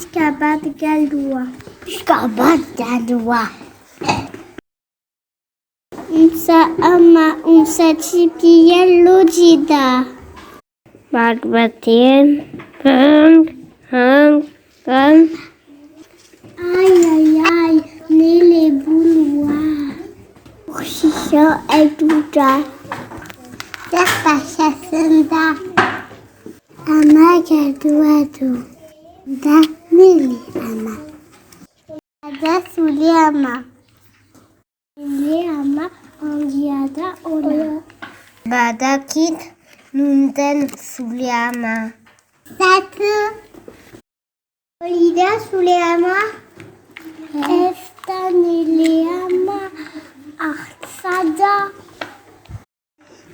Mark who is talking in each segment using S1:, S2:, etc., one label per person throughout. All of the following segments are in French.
S1: Iskabat galdua. Iskabat galdua. Unsa ama unsa chipiyan lojida. Bagbatin. Hang. Ay, nele bulwa. Shisha eduda. Serta shasenda. Ama gaduado. Da nele ama. Da suliama. Nele ama angiada ola. Badakit nunden suliama. Satu. Olida suliama. Esta neleama. Arsada.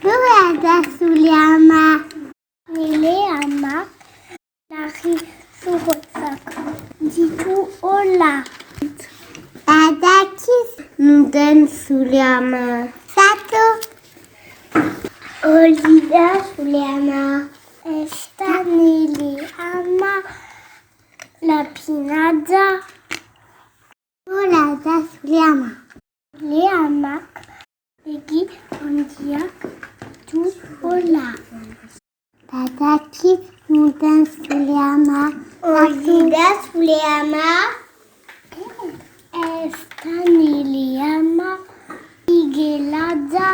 S1: Burada suliama. Neleama. Lari surosak. Ditu ola. Badakis nunden suliama. Satu. Olida suliama. Esta neleama. La pinada. Olada suliama. Leama. Legi ondiak. Tu ola. Badakis nunden suliama. Olida suliama. Esta neleama. Igelada.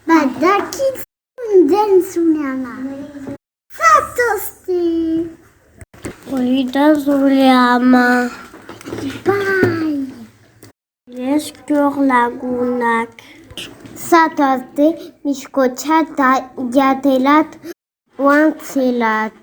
S1: Badakis nunden suliama. Satosti. Olida suliama. Bye. Leskur lagunak. Satosti mishkochata yatelat wantsilat.